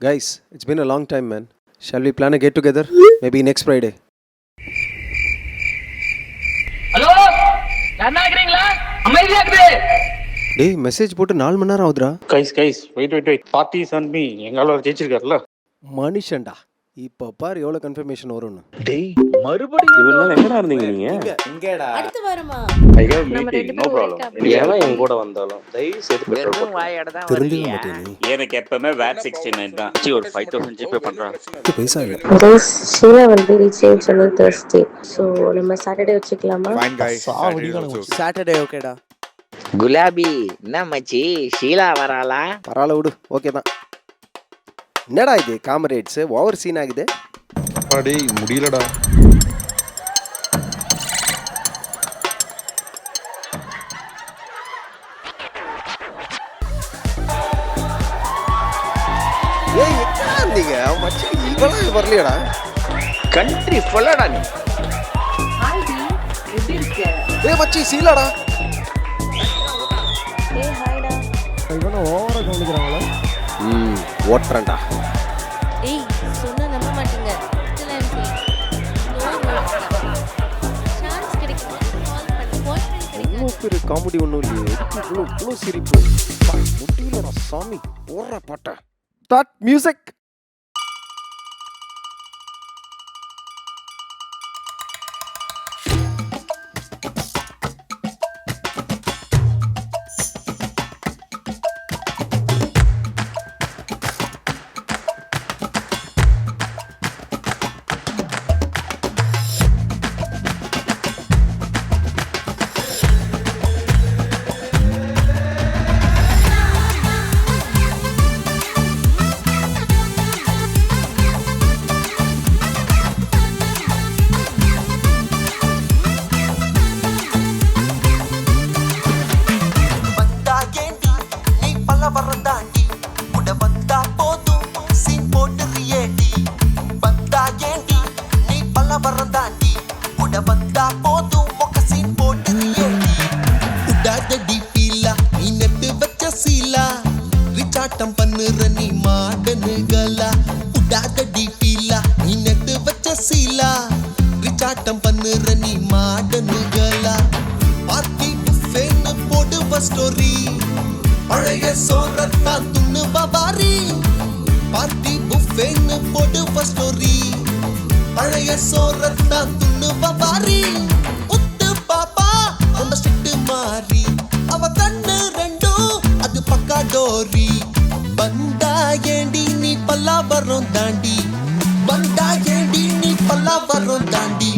Guys, it's been a long time, man. Shall we plan a get together? Maybe next Friday. Hello யாரா இருக்கீங்களா? அமைதியா இருக்கு. டேய் message போட்டு 4 மணி நேரம் ஆகுதுடா. Guys wait party and me எங்கால ஜெயிச்சிருக்காருல மனுஷன்டா. இப்போ பாரு எவ்வளவு கன்ஃபர்மேஷன் வரும்னு. டேய் மறுபடியும் இவ்வளவு நாள் எங்கடா இருந்தீங்க நீங்க? இங்கடா. அடுத்து வரமா? I have meeting no problem. ஏன்னா என் கூட வந்தாலும் தயவு செய்து பெட்ரோல் போட்டு வாயோட தான் தெரிஞ்சவே மாட்டே நீ. எனக்கு எப்பவுமே VAT 69 தான். ஒரு 5000 ஜிபே பண்றேன். இது பைசா இல்ல. Guys, Sheila will be reaching on Thursday. So, நம்ம சாட்டர்டே வச்சுக்கலாமா? Fine guys. சாட்டர்டே ஓகேடா. குலாபி என்ன மச்சி ஷீலா வராளா? பரவாயில்ல விடு. ஓகே தான். என்னடா இது காமரேட்ஸ் ஓவர் சீன் ஆகுது. அடே முடியலடா. ஏய் எங்க நீங்க மச்சான் இவ்வளவு வரலையடா. கண்ட்ரி ஃபுல்லடா நீ. ஏய் மச்சி சீலாடா. Hey, hi டா. இவன ஓவரா கவனிக்கறாங்களா? ஓட்றடா. ஏய் சொன்னா நம்ப மாட்டீங்க. இதெல்லாம் சான்ஸ் கிடைக்கும். கால் பண்ணி பாய்ஃப்ரெண்ட் கிடைக்கும். இவ்வளோ பெரிய காமெடி ஒன்றும் இல்லையே. இவ்வளோ சிரிப்பு. முடியலடா சாமி. போடுற பாட்டை. Start music. ரிச்சாட்டம் பண்ணுற நீ மாடனுகளா உடாத டிபிலா நீ நெட்டு வச்ச சீலா ரிச்சாட்டம் பண்ணுற நீ மாடனுகளா பார்ட்டி புஃபேன்னு போடுவ ஸ்டோரி பழைய சோறத்தான் துண்ணு பவாரி பார்ட்டி புஃபேன்னு போடுவ ஸ்டோரி பழைய சோறத்தான் துண்ணு பவாரி உத்து பாப்பா ரொம்ப ஸ்ட்ரிக்ட் மாறி அவ கண்ணு ரெண்டும் அது பக்கா டோரி பந்தா ஏண்டி நீ பல்லாவரம் தாண்டி பந்தா ஏண்டி நீ பல்லாவரம் தாண்டி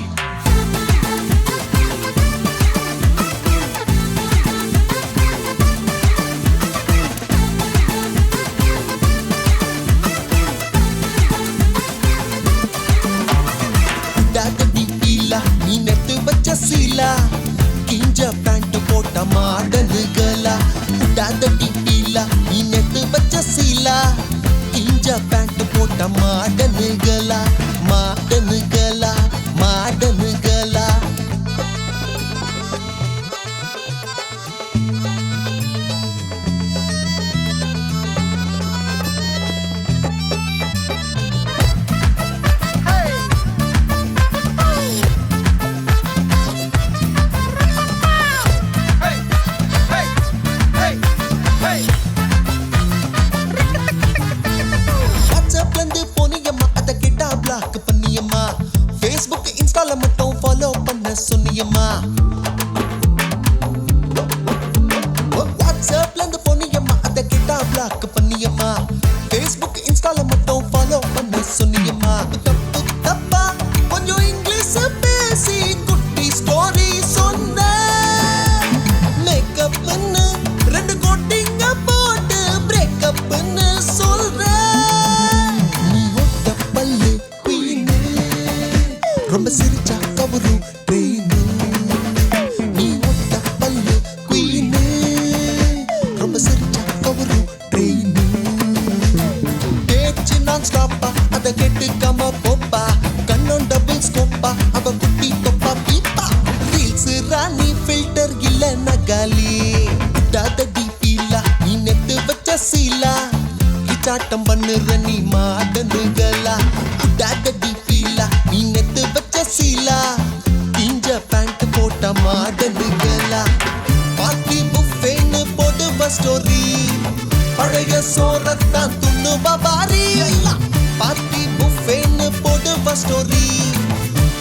நீ நெட்டு வச்ச சீலா கிஞ்ச பேண்ட் போட்ட மாடனுகளா உடாத டிபிலா நீ நெட்டு வச்ச சீலா கிஞ்ச பேண்ட் போட்ட மாடனுகளா மாடனுகளா மாடனுகளா Facebook இன்ஸ்டால மட்டும் ஃபாலோ பண்ண சொன்னியம்மா வாட்ஸ்அப்ல இருந்து போனியம்மா அத கிட்டா பிளாக் பண்ணியம்மா Facebook இன்ஸ்டால மட்டும் ஃபாலோ பண்ண சொன்னியம்மா தப்பு தப்பா கொஞ்சம் இங்கிலீஷ் பேசி குட்டி ஸ்டோரி சொன்ன மேக்கப்னு 2 கோட்டிங்க போட்டு பிரேக்கப்னு சொல்ற ரொம்ப சிரிச்சா கவரும் ட்ரெயினு நீ ஒட்ட பல்லு குயினு ரொம்ப சிரிச்சா கவரும் ட்ரெயினு கொண்டாட்டம் பண்ணுற நீ மாடனுகளா டாடடி ஃபீலா நீ நெத்து வச்ச சீலா கிஞ்ச பேண்ட் போட்ட மாடனுகளா பார்ட்டி புஃபேன்னு போடுவ ஸ்டோரி பழைய சோரத்தான் துண்ணு பாரி பார்ட்டி புஃபேன்னு போடுவ ஸ்டோரி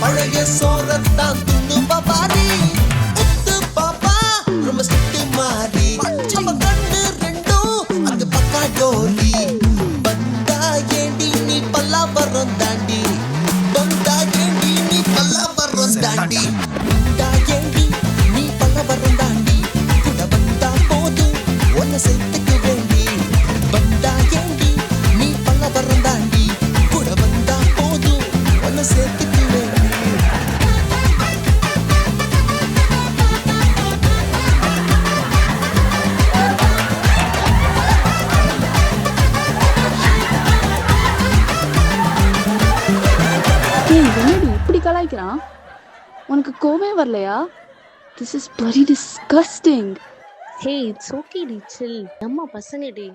பழைய சோரத்தான் துண்ணு பாரி உத்து பாப்பா ரொம்ப ஸ்ட்ரிக்ட் மாறி நம்ம கண்ணு ரெண்டும் அது பக்கா டோலி பந்தா ஏண்டி நீ பல்லாவரம் தாண்டி பந்தா ஏண்டி நீ பல்லாவரம் தாண்டி பந்தா ஏண்டி நீ பல்லாவரம் தாண்டி கூட வந்தா போதும் ஒன்ன சேர்த்துக்கு வேண்டி பந்தா ஏண்டி நீ பல்லாவரம் தாண்டி கூட வந்தா போதும் ஒன்ன சேர்த்துக்கு வேண்டி என்னடி இப்படி கலாய்க்கிறான்? உனக்கு கோவே வரலையா? This is bloody disgusting. Hey, it's okay, டி chill. நம்ம பசங்க டி.